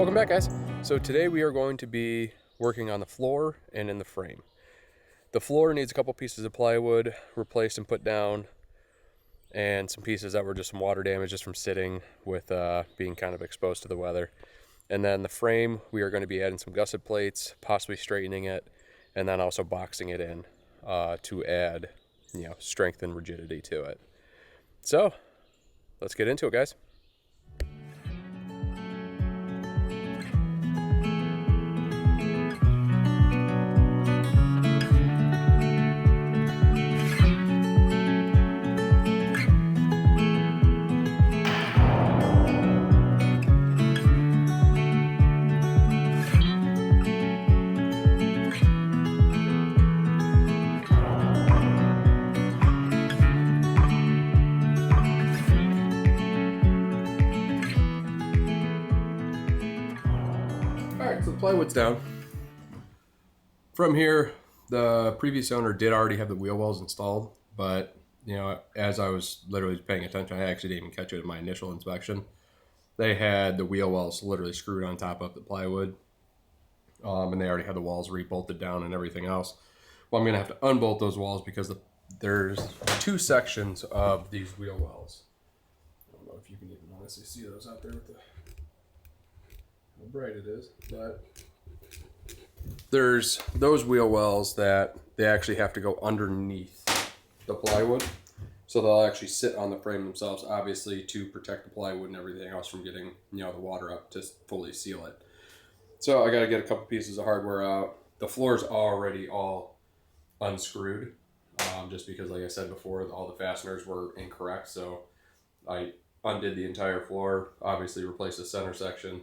Welcome back, guys. So today we are going to be working on the floor and in the frame. The floor needs a couple pieces of plywood replaced and put down, and some pieces that were just some water damage just from sitting with being kind of exposed to the weather. And then the frame, we are going to be adding some gusset plates, possibly straightening it, and then also boxing it in to add, strength and rigidity to it. So let's get into it, guys. Alright, so the plywood's down. From here, the previous owner did already have the wheel wells installed, but as I was literally paying attention, I actually didn't even catch it in my initial inspection. They had the wheel wells literally screwed on top of the plywood, and they already had the walls re-bolted down and everything else. Well, I'm going to have to unbolt those walls because there's two sections of these wheel wells. I don't know if you can even honestly see those out there with how bright it is, but there's those wheel wells that they actually have to go underneath the plywood. So they'll actually sit on the frame themselves, obviously to protect the plywood and everything else from getting, the water up to fully seal it. So I got to get a couple pieces of hardware out. The floor is already all unscrewed, just because, like I said before, all the fasteners were incorrect. So I undid the entire floor, obviously replaced the center section.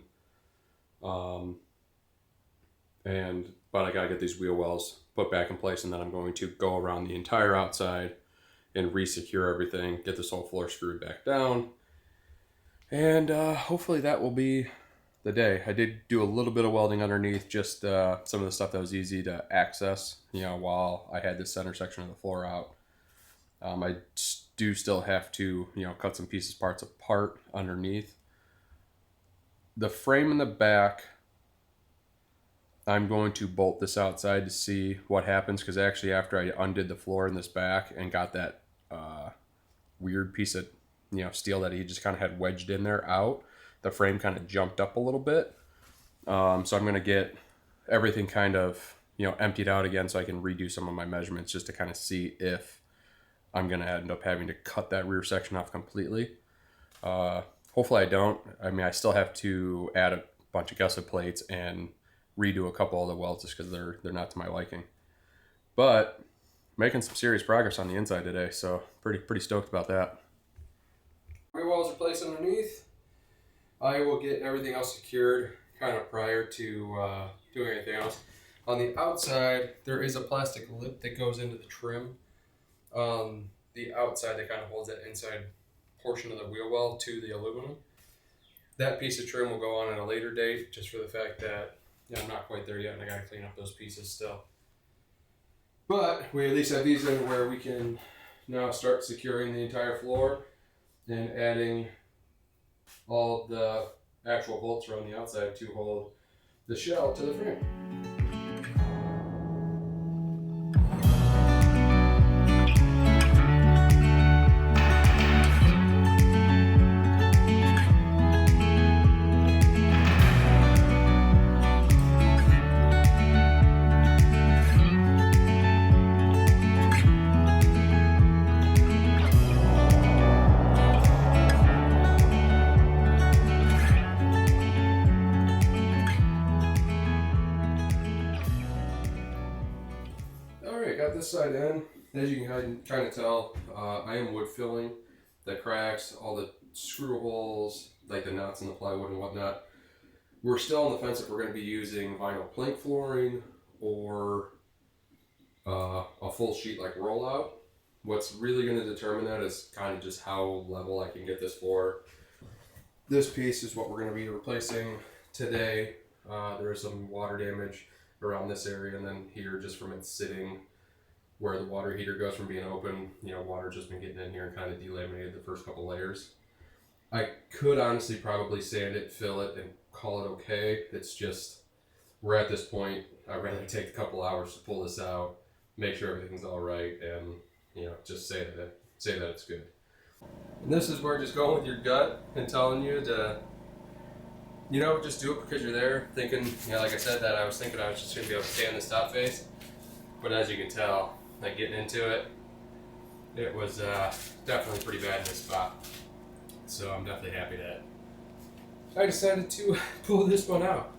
But I gotta get these wheel wells put back in place, and then I'm going to go around the entire outside and re-secure everything, get this whole floor screwed back down, and hopefully that will be the day. I did do a little bit of welding underneath, just some of the stuff that was easy to access, while I had this center section of the floor out. I do still have to, cut some parts apart underneath. The frame in the back, I'm going to bolt this outside to see what happens, because actually after I undid the floor in this back and got that weird piece of steel that he just kind of had wedged in there out, the frame kind of jumped up a little bit. So I'm going to get everything kind of emptied out again so I can redo some of my measurements, just to kind of see if I'm going to end up having to cut that rear section off completely. Hopefully I don't. I mean, I still have to add a bunch of gusset plates and redo a couple of the welds just because they're not to my liking. But making some serious progress on the inside today, so pretty stoked about that. Rear walls are placed underneath. I will get everything else secured kind of prior to doing anything else. On the outside, there is a plastic lip that goes into the trim. The outside that kind of holds that inside portion of the wheel well to the aluminum. That piece of trim will go on at a later date, just for the fact that I'm not quite there yet and I gotta clean up those pieces still. But we at least have these in where we can now start securing the entire floor and adding all the actual bolts around the outside to hold the shell to the frame. Got this side in. As you can kind of tell, I am wood filling the cracks, all the screw holes, like the nuts and the plywood and whatnot. We're still on the fence if we're going to be using vinyl plank flooring or a full sheet like rollout. What's really going to determine that is kind of just how level I can get this floor. This piece is what we're going to be replacing today. There is some water damage around this area, and then here just from it sitting where the water heater goes from being open, water just been getting in here and kind of delaminated the first couple layers. I could honestly probably sand it, fill it, and call it okay. It's just, we're at this point, I'd rather take a couple hours to pull this out, make sure everything's all right, and just say that it's good. And this is where just going with your gut and telling you to, just do it because you're there, thinking, like I said, that I was thinking I was just gonna be able to stay on this top face, but as you can tell, like getting into it, it was definitely pretty bad in this spot. So I'm definitely happy that I decided to pull this one out.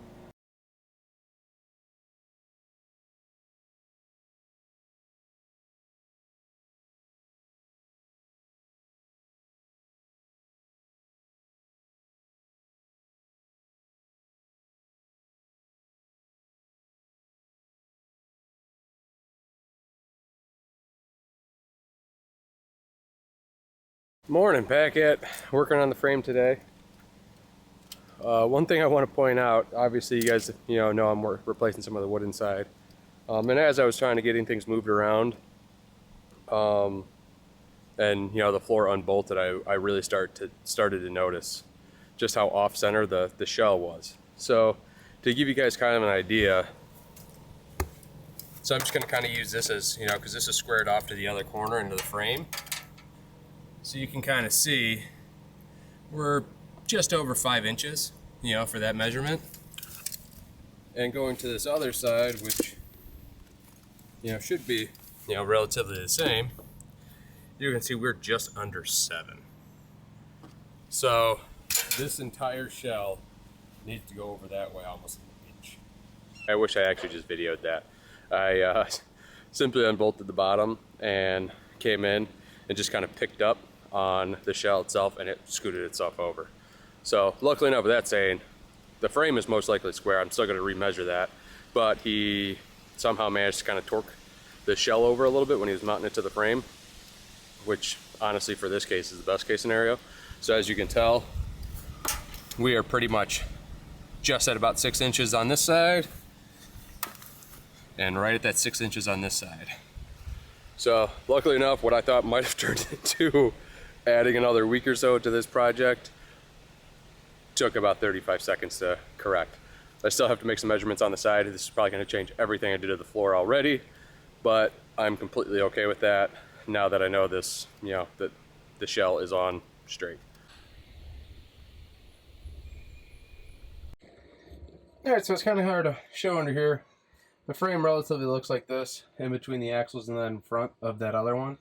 Morning, back at working on the frame today. One thing I want to point out, obviously you guys know I'm replacing some of the wood inside, and as I was trying to getting things moved around, and the floor unbolted, I really started to notice just how off center the shell was. So to give you guys kind of an idea, so I'm just going to kind of use this as because this is squared off to the other corner into the frame. So you can kind of see we're just over 5 inches, for that measurement. And going to this other side, which, should be, relatively the same, you can see we're just under 7. So this entire shell needs to go over that way almost an inch. I wish I actually just videoed that. I simply unbolted the bottom and came in and just kind of picked up on the shell itself, and it scooted itself over. So luckily enough, with that saying, the frame is most likely square. I'm still going to remeasure that, but he somehow managed to kind of torque the shell over a little bit when he was mounting it to the frame, which honestly for this case is the best case scenario. So as you can tell, we are pretty much just at about 6 inches on this side and right at that 6 inches on this side. So luckily enough, what I thought might have turned into adding another week or so to this project took about 35 seconds to correct. I still have to make some measurements on the side. This is probably going to change everything I did to the floor already, but I'm completely okay with that now that I know this, that the shell is on straight. All right, so it's kind of hard to show under here. The frame relatively looks like this in between the axles and then in front of that other one,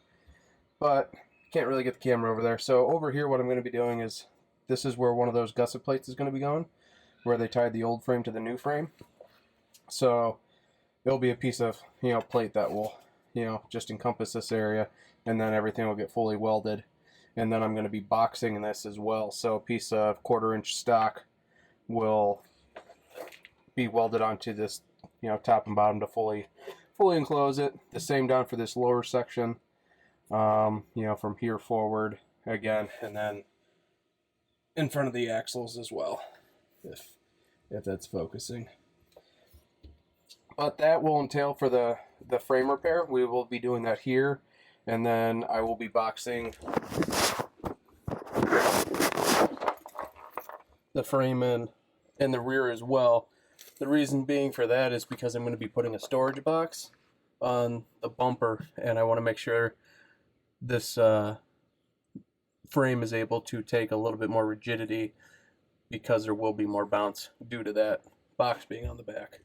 but can't really get the camera over there. So over here, what I'm going to be doing is, this is where one of those gusset plates is going to be going, where they tied the old frame to the new frame. So it'll be a piece of plate that will just encompass this area, and then everything will get fully welded. And then I'm going to be boxing this as well. So a piece of 1/4 inch stock will be welded onto this top and bottom to fully enclose it. The same down for this lower section. From here forward again, and then in front of the axles as well, if that's focusing. But that will entail for the frame repair. We will be doing that here, and then I will be boxing the frame in the rear as well. The reason being for that is because I'm going to be putting a storage box on the bumper, and I want to make sure this frame is able to take a little bit more rigidity, because there will be more bounce due to that box being on the back.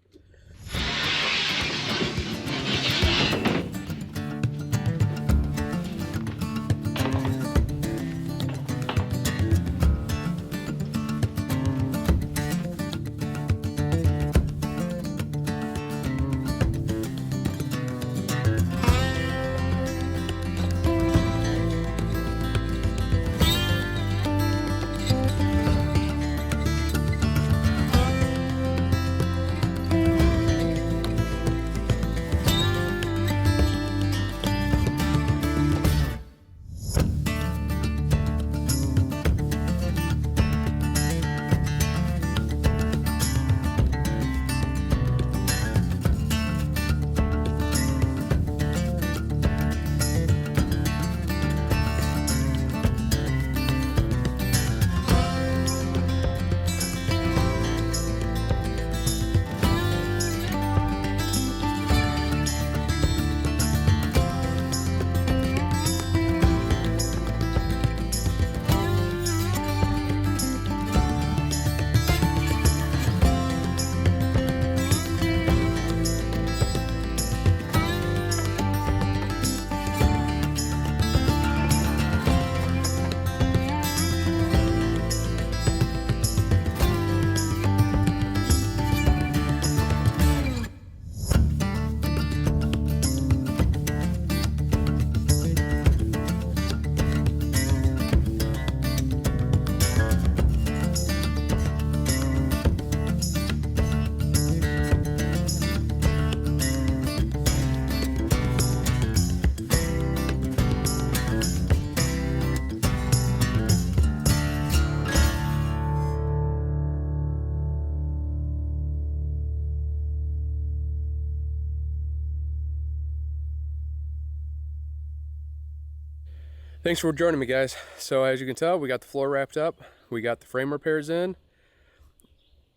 Thanks for joining me, guys. So as you can tell, we got the floor wrapped up. We got the frame repairs in.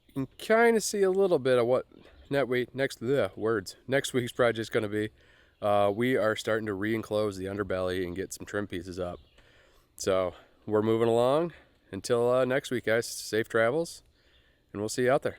You can kind of see a little bit of what next week's project is going to be. We are starting to re-enclose the underbelly and get some trim pieces up. So we're moving along. Until next week, guys. Safe travels, and we'll see you out there.